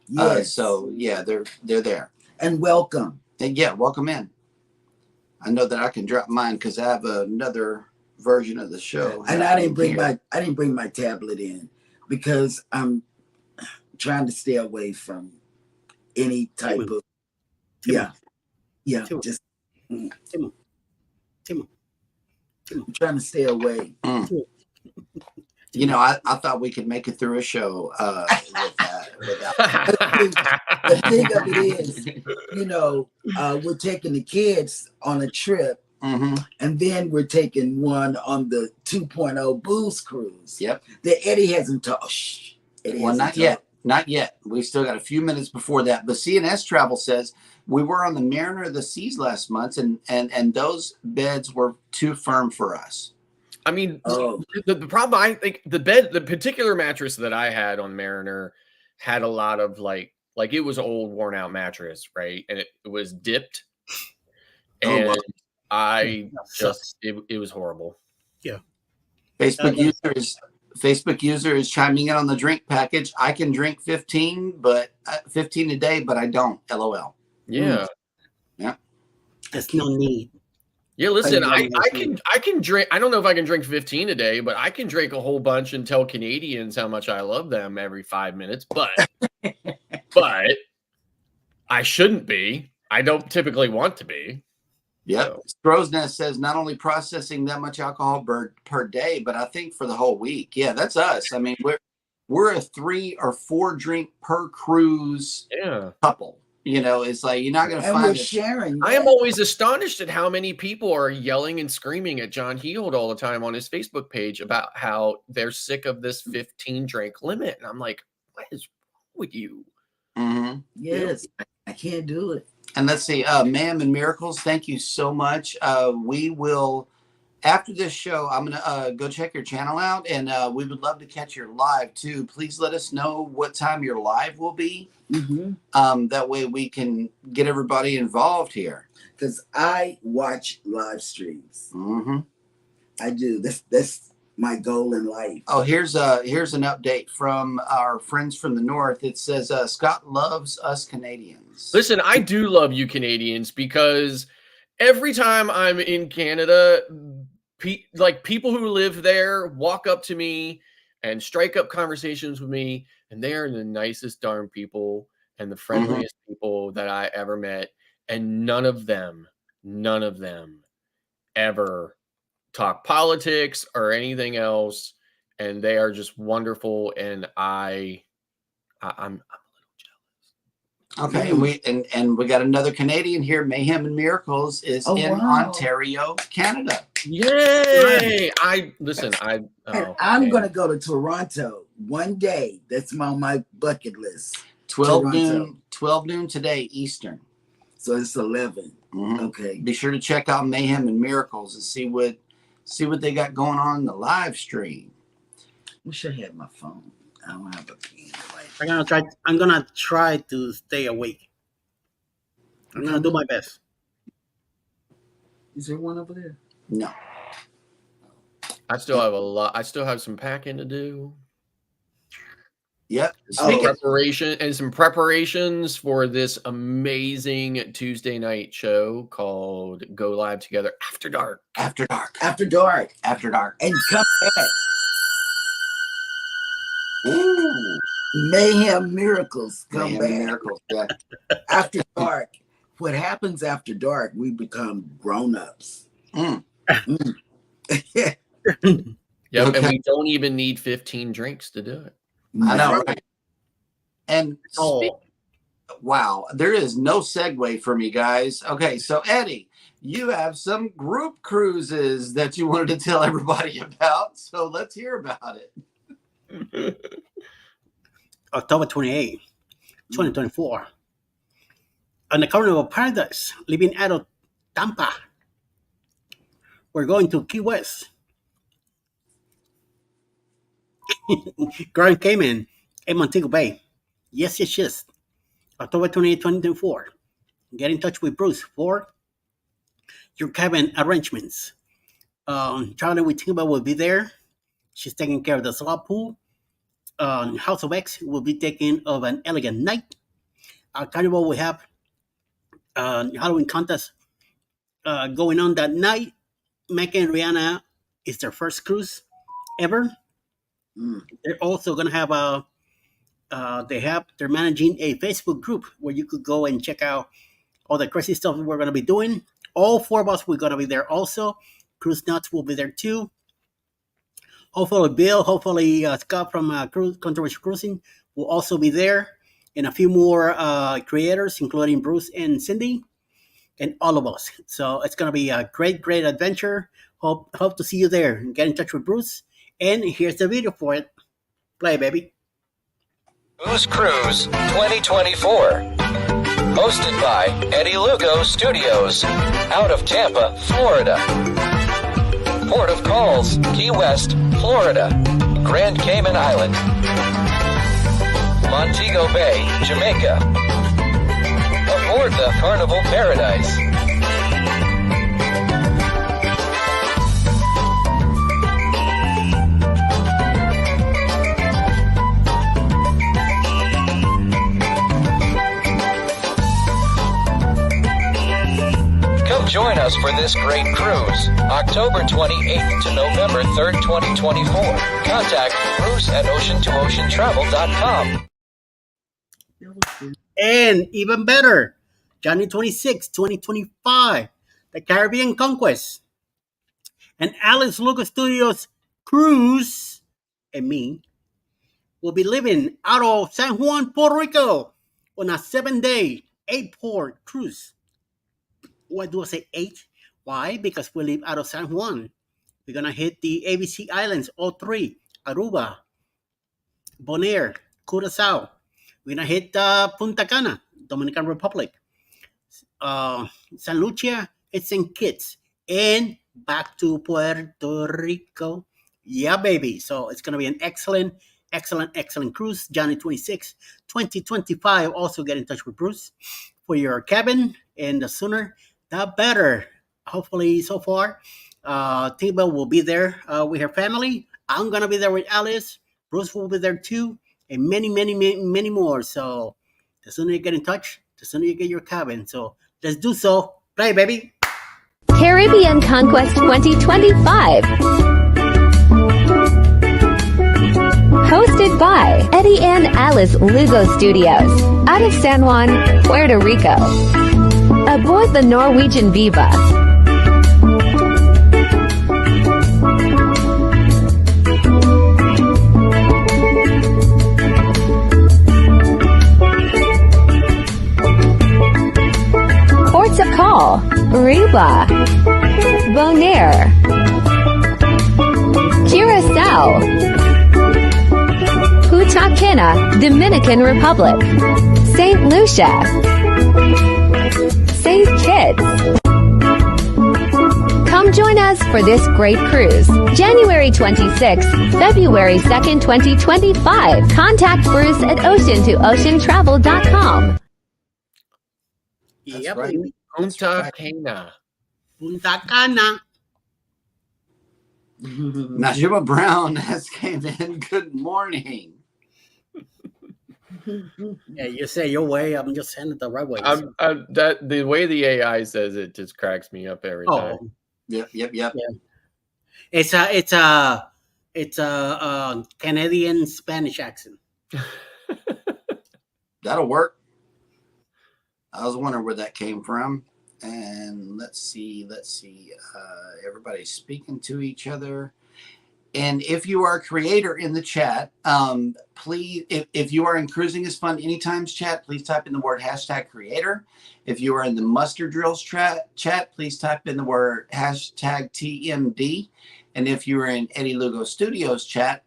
Yes. So yeah, they're there. And welcome. And yeah, welcome in. I know that I can drop mine because I have another version of the show. And I didn't bring my tablet in because I'm trying to stay away from any type of Timon. just Timon. I'm trying to stay away. I thought we could make it through a show without The thing of it is, we're taking the kids on a trip, and then we're taking one on the 2.0 booze cruise. Yep. That Eddie hasn't talked. Not yet. Not yet. We still got a few minutes before that. But C&S Travel says we were on the Mariner of the Seas last month, and those beds were too firm for us. I mean, the problem, I think the particular mattress that I had on Mariner had a lot of like it was an old worn out mattress, right? And it was dipped. And it was horrible. Yeah. Facebook user is chiming in on the drink package. I can drink 15 a day, but I don't. LOL. Yeah. Yeah. There's no need. Yeah, listen, I can drink. I don't know if I can drink 15 a day, but I can drink a whole bunch and tell Canadians how much I love them every 5 minutes. But I shouldn't be. I don't typically want to be. Yep. Crow's Nest says not only processing that much alcohol per day, but I think for the whole week. Yeah, that's us. I mean, we're a 3 or 4 drink per cruise couple. You know, it's like you're not going to find. And we're sharing. I am always astonished at how many people are yelling and screaming at John Heald all the time on his Facebook page about how they're sick of this 15 drink limit. And I'm like, what is wrong with you? Mm-hmm. Yes, I can't do it. And let's see, Ma'am and Miracles, thank you so much. We will, after this show, I'm going to go check your channel out, and we would love to catch your live, too. Please let us know what time your live will be. Mm-hmm. That way we can get everybody involved here. Because I watch live streams. Mm-hmm. I do. That's my goal in life. Oh, here's an update from our friends from the north. It says Scott loves us Canadians. Listen, I do love you Canadians, because every time I'm in Canada, people who live there walk up to me and strike up conversations with me, and they are the nicest darn people and the friendliest people that I ever met. And none of them ever talk politics or anything else, and they are just wonderful. And I'm a little jealous. Okay, and we got another Canadian here. Mayhem and Miracles is in Ontario, Canada. And Yay! I'm gonna go to Toronto one day. That's on my bucket list. 12 noon today Eastern. So it's 11. Mm-hmm. Okay. Be sure to check out Mayhem and Miracles and see what they got going on in the live stream. Wish I had my phone. I don't have a pen. I'm gonna try to stay awake. I'm gonna do my best. Is there one over there? No. I still have a lot. I still have some packing to do. Yep. Some preparations for this amazing Tuesday night show called Go Live Together After Dark. After dark. After dark. After dark. And come back. Ooh. Mayhem Miracles. Come Mayhem back. Miracles. Yeah. After dark. What happens after dark? We become grown-ups. Mm. Yep, Okay. and we don't even need 15 drinks to do it. I know, right? And wow, there is no segue for me, guys. Okay, so Eddie, you have some group cruises that you wanted to tell everybody about. So let's hear about it. October 28, 2024. On the Carnival Paradise, leaving out of Tampa. We're going to Key West, Grand Cayman, and Montego Bay. Yes. October 28, 2024. Get in touch with Bruce for your cabin arrangements. Charlie with Timba will be there. She's taking care of the slot pool. House of X will be taking of an elegant night. Carnival will have Halloween contest going on that night. Mecca and Rihanna is their first cruise ever. They're also gonna have they're managing a Facebook group where you could go and check out all the crazy stuff we're gonna be doing. All 4 of us we're gonna be there also. Cruise Nuts will be there too. Hopefully Bill, Scott from Controversial Cruising will also be there, and a few more creators, including Bruce and Cindy, and all of us. So it's gonna be a great adventure. Hope to see you there. Get in touch with Bruce. And here's the video for it. Play, baby. Who's Cruise 2024. Hosted by Eddie Lugo Studios. Out of Tampa, Florida. Port of Calls, Key West, Florida. Grand Cayman Island. Montego Bay, Jamaica. Aboard the Carnival Paradise. Join us for this great cruise, October 28th to November 3rd, 2024. Contact Bruce at ocean2oceantravel.com. And even better, January 26, 2025, the Caribbean Conquest, and Alice Lugo Studios cruise, and me will be living out of San Juan, Puerto Rico on a 7-day, 8-port cruise. Why do I say 8? Why? Because we live out of San Juan. We're going to hit the ABC Islands, all 3, Aruba, Bonaire, Curacao. We're going to hit Punta Cana, Dominican Republic, San Lucia, and St. Kitts, and back to Puerto Rico. Yeah, baby. So it's going to be an excellent cruise. January 26, 2025. Also get in touch with Bruce for your cabin, and the sooner the better. Hopefully, so far, Tiba will be there with her family. I'm going to be there with Alice. Bruce will be there too, and many more. So the sooner you get in touch, the sooner you get your cabin. So let's do so. Play, baby. Caribbean Conquest 2025. Hosted by Eddie and Alice Lugo Studios, out of San Juan, Puerto Rico. Aboard the Norwegian Viva. Ports of call: Aruba, Bonaire, Curacao, Punta Cana, Dominican Republic, St. Lucia, St. Kitts. Come join us for this great cruise. January 26th, February 2nd, 2025. Contact Bruce at ocean2oceantravel.com. That's Yep. right. Punta Cana. Punta Cana. Najima Brown has came in. Good morning. Yeah, you say your way. I'm just saying it the right way. That the way the AI says it just cracks me up every time. Oh, Yep. yeah. It's a Canadian Spanish accent. That'll work. I was wondering where that came from. And let's see. Everybody's speaking to each other. And if you are a creator in the chat, please, if you are in Cruising is Fun Anytime's chat, please type in the word #creator. If you are in the Muster Drills chat, please type in the word #TMD. And if you are in Eddie Lugo Studios chat,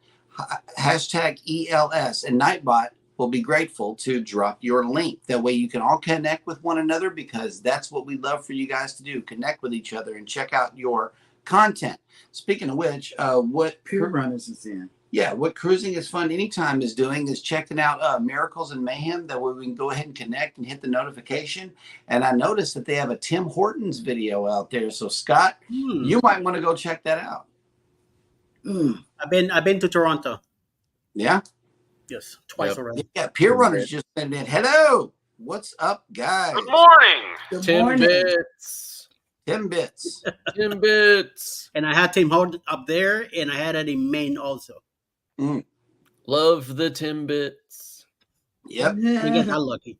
#ELS. And Nightbot will be grateful to drop your link. That way you can all connect with one another, because that's what we love for you guys to do. Connect with each other and check out your content. Speaking of which, what Pure Runners is in. Yeah, what Cruising is Fun Anytime is doing is checking out Miracles and Mayhem. That way we can go ahead and connect and hit the notification. And I noticed that they have a Tim Hortons video out there. So Scott, you might want to go check that out. I've been to Toronto. Yeah. Yes, twice already. Yeah, Peer Runners just sent in. Hello, what's up, guys? Good morning. Good Tim morning. Bits. Tim Bits. Tim Bits. And I had Tim Hortons up there, and I had it in Maine also. Love the Timbits. Yep. You get that lucky.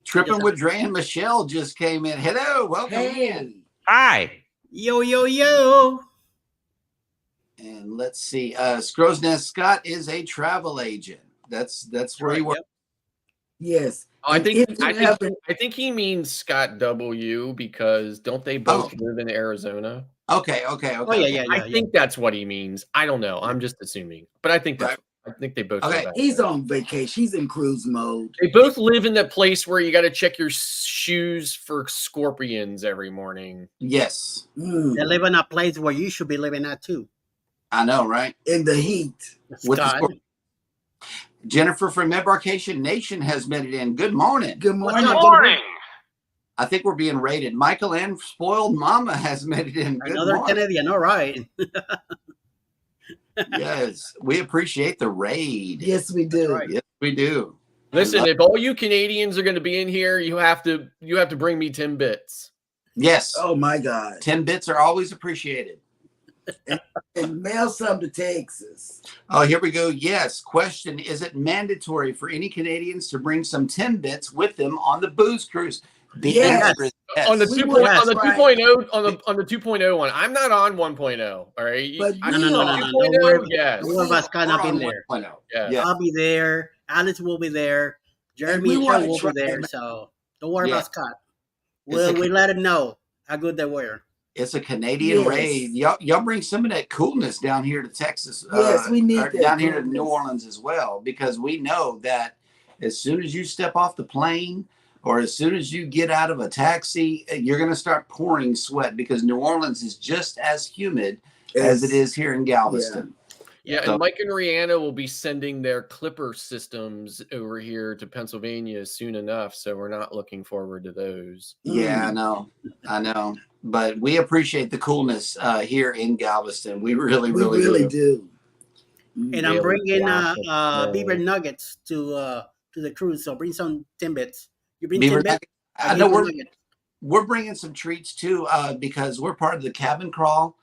Tripping with Dre and Michelle just came in. Hello, welcome in. Hi. Yo, yo, yo. And let's see. Scrow's Nest Scott is a travel agent. That's where he works. Yes. I And think if you haven't- I think he means Scott W, because don't they both live in Arizona? Okay. Oh, yeah. I think that's what he means. I don't know. I'm just assuming, but I think that's. I think they both. Okay. He's on vacation. He's in cruise mode. They both live in that place where you got to check your shoes for scorpions every morning. Yes. They live in a place where you should be living at too. I know, right? In the heat. With the Scott. scorpion. Jennifer from Embarkation Nation has made it in. Good morning. Good morning. Good morning. I think we're being rated. Michael and Spoiled Mama has made it in. Good Another morning. Canadian. All right. Yes, we appreciate the raid. Yes, we do. right. Yes, we do. Listen, if all you Canadians are going to be in here, you have to bring me 10 bits. Yes. Oh my God. 10 bits are always appreciated. And mail some to Texas. Oh, here we go. Yes. Question: is it mandatory for any Canadians to bring some 10 bits with them on the booze cruise? The Yes. answer is yes. On the We 2 would, on the right. 2.0 on the 2.0 one. I'm not on 1.0. All right. But No, no, no, no, no. 2.0, yes. Don't worry about Scott not We're on being there. 1.0. Yes. Yeah. I'll be there. Alice will be there. Jeremy we and Cheryl wanna will try be there. them. So don't worry Yeah. about Scott. It's a- We let him know how good they were. It's a Canadian Yes. raid. Y'all bring some of that coolness down here to Texas. Yes, we need or that down here to coolness. New Orleans as well, because we know that as soon as you step off the plane or as soon as you get out of a taxi, you're going to start pouring sweat because New Orleans is just as humid as it is here in Galveston. Yeah, So- and Mike and Rihanna will be sending their Clipper systems over here to Pennsylvania soon enough, so we're not looking forward to those. Yeah, I know. But we appreciate the coolness here in Galveston. We really do. And I'm bringing beaver nuggets to the cruise. So bring some Timbits. You bring Beaver Timbits? nuggets? I know we're bringing some treats too, because we're part of the cabin crawl.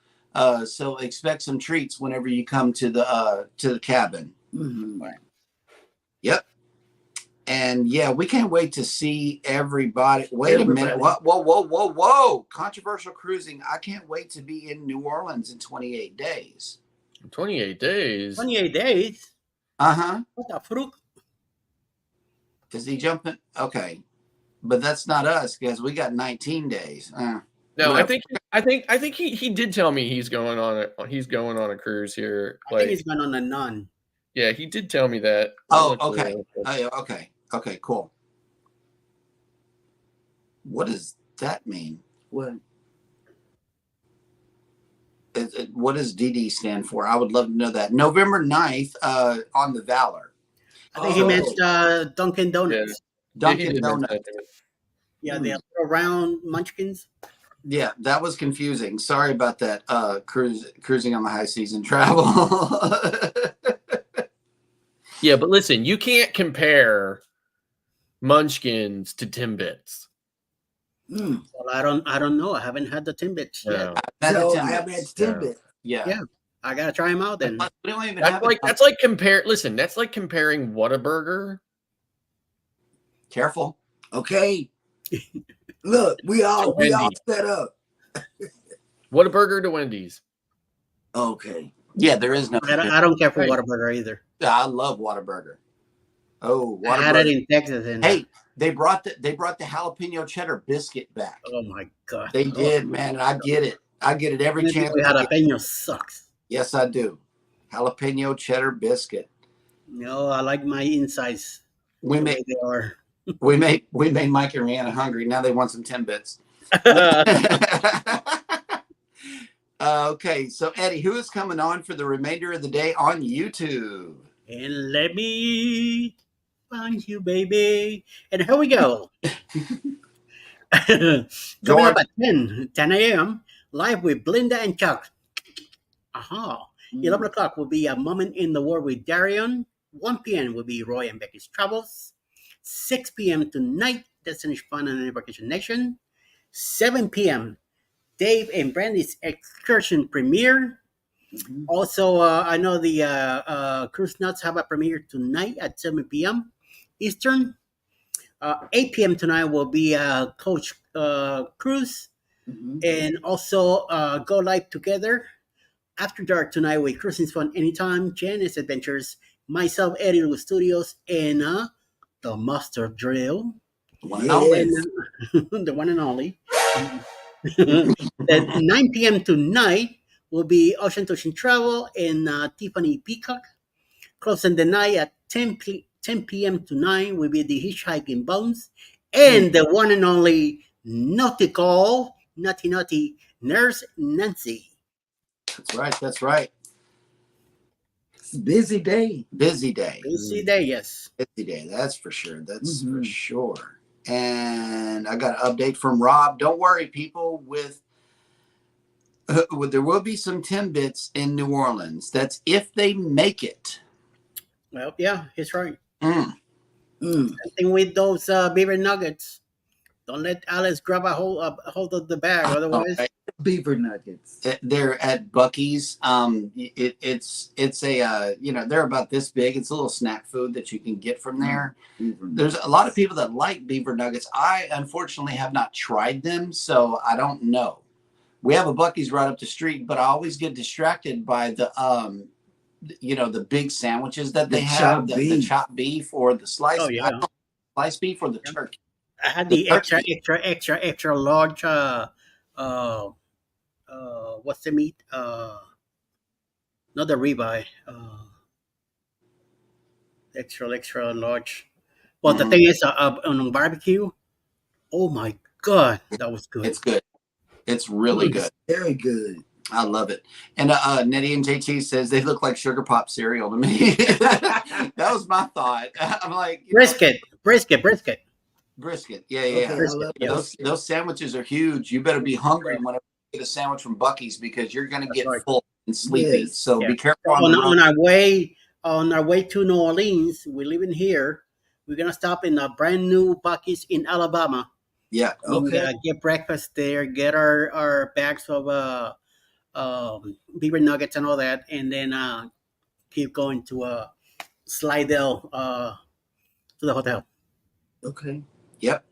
So expect some treats whenever you come to the cabin. Mm-hmm. Right. Yep. And yeah, we can't wait to see everybody. Wait a minute. Whoa. Controversial cruising. I can't wait to be in New Orleans in 28 days. 28 days? 28 days? Uh-huh. What the fruit? Is he jumping? Okay. But that's not us because we got 19 days. No, whatever. I think he did tell me he's going on a cruise here. I think he's going on a nun. Yeah, he did tell me that. Oh, okay. Okay, cool. What does that mean? What? What does DD stand for? I would love to know that. November 9th on the Valor. I think he meant Dunkin' Donuts. Dunkin' Donuts. Yeah, the little round munchkins. Yeah, that was confusing. Sorry about that. Cruising on the high season travel. Yeah, but listen, you can't compare munchkins to Timbits. Well, I don't know. I haven't had the Timbits yet. I haven't had Timbits. Yeah. I gotta try them out then. We don't even That's like comparing Whataburger. Careful. Okay. Look, we all set up. Whataburger to Wendy's. Okay. Yeah, there is no. I don't care for Whataburger either. I love Whataburger. Oh, Whataburger. I had it in Texas. Hey, they brought the jalapeno cheddar biscuit back. Oh my god. They did, man. And I get it. Every chance. Jalapeno sucks. Yes, I do. Jalapeno cheddar biscuit. No, I like my insides. We made Mike and Rihanna hungry. Now they want some Timbits. Okay, so Eddie, who is coming on for the remainder of the day on YouTube? And let me find you, baby. And here we go. Coming up at 10 a.m. live with Blinda and Chuck. 11 o'clock will be A Moment in the War with Darion. 1 p.m. will be Roy and Becky's Travels. 6 p.m. tonight, Destination Fun and Vacation Nation. 7 p.m., Dave and Brandy's Excursion premiere. Also, I know the Cruise Nuts have a premiere tonight at 7 p.m. Eastern. 8 p.m. tonight will be Coach Cruise. And also Go Live Together. After Dark tonight with Cruising's Fun Anytime, J&S Adventures, myself, Eddie Lugo Studios, and the Master Drill. The one and only. The one and only. At 9 p.m. tonight will be Ocean to Ocean Travel and Tiffany Peacock. Closing the night at 10 p.m. tonight will be the Hitchhiking Bones and the one and only Naughty Nurse Nancy. That's right. It's a busy day. Busy day, yes. Busy day, that's for sure. That's for sure. And I got an update from Rob. Don't worry, people. With there will be some Timbits in New Orleans. That's if they make it. Well, yeah, he's right. Same thing with those beaver nuggets. Don't let Alice grab a hold of the bag, otherwise. beaver nuggets? They're at Bucky's. It's a they're about this big. It's a little snack food that you can get from there. There's a lot of people that like beaver nuggets. I unfortunately have not tried them, so I don't know. We have a Bucky's right up the street, but I always get distracted by the the big sandwiches that they have, the chopped beef or the sliced, sliced beef or the turkey. I had the extra large. What's the meat? Not the ribeye. Extra large. But the thing is, on barbecue. Oh my God, that was good. It's good. It's really good. Very good. I love it. And Nettie and JT says they look like sugar pop cereal to me. That was my thought. I'm like brisket. Yeah. Brisket. Those sandwiches are huge. You better be hungry whenever you get a sandwich from Bucky's because you're going to get full and sleepy. Yes. So be careful. On our way to New Orleans, we're living here. We're gonna stop in a brand new Bucky's in Alabama. Yeah. Okay. We're gonna get breakfast there. Get our bags of beaver nuggets and all that, and then keep going to Slidell to the hotel. Okay. Yep.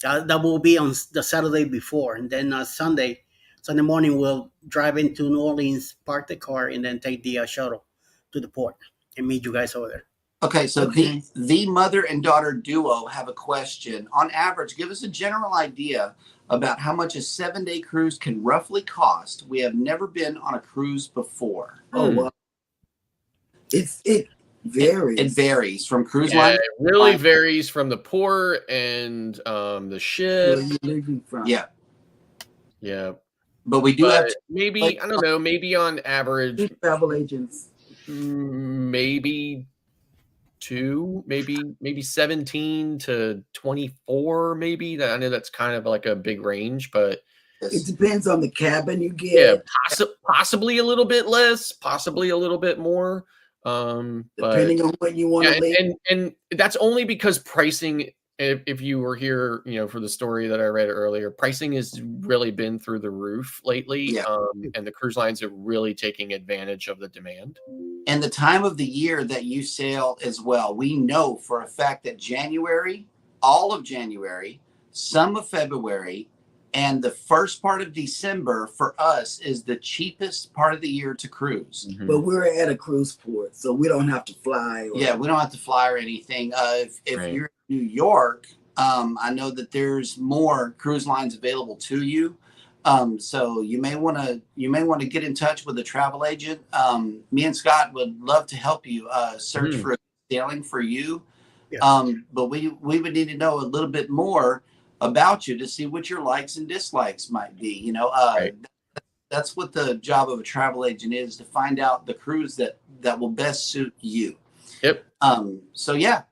That will be on the Saturday before, and then Sunday morning we'll drive into New Orleans, park the car, and then take the shuttle to the port and meet you guys over there. Okay, so the mother and daughter duo have a question. On average, give us a general idea about how much a 7-day cruise can roughly cost. We have never been on a cruise before. Oh, wow. It varies. It varies from cruise line. It really varies from the port and the ship. Where you're leaving from. Yeah. Yeah. But we do have maybe, I don't know, maybe on average. Travel agents. Maybe 17 to 24, maybe. I know that's kind of like a big range, but it depends on the cabin you get. Yeah, possibly a little bit less, possibly a little bit more. Depending on what you want to leave. And that's only because pricing, if you were here, for the story that I read earlier, pricing has really been through the roof lately. Yeah. And the cruise lines are really taking advantage of the demand. And the time of the year that you sail as well. We know for a fact that January, all of January, some of February, and the first part of December for us is the cheapest part of the year to cruise. Mm-hmm. But we're at a cruise port, so we don't have to fly. We don't have to fly or anything. If you're in New York, I know that there's more cruise lines available to you. So you may want to get in touch with a travel agent. Me and Scott would love to help you search for a sailing for you. Yeah. But we would need to know a little bit more about you to see what your likes and dislikes might be. That's what the job of a travel agent is, to find out the cruise that will best suit you. Yep. So yeah,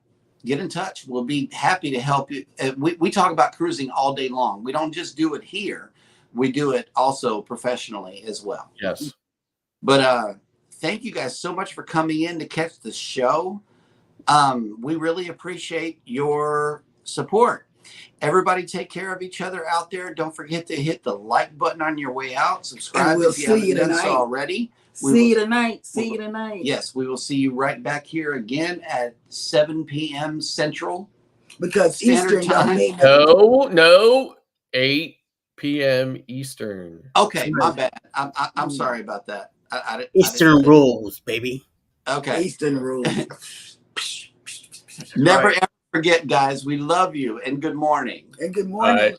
get in touch. We'll be happy to help you. We talk about cruising all day long. We don't just do it here. We do it also professionally as well. Yes. But thank you guys so much for coming in to catch the show. We really appreciate your support. Everybody take care of each other out there. Don't forget to hit the like button on your way out. Subscribe if you haven't done so already. See you tonight. Yes, we will see you right back here again at 7 p.m. Central. Because Eastern time. No, 8 p.m. Eastern. Okay, my bad. I'm sorry about that. Eastern rules, baby. Okay. Eastern rules. Never ever forget, guys. We love you, and good morning. And good morning. Bye.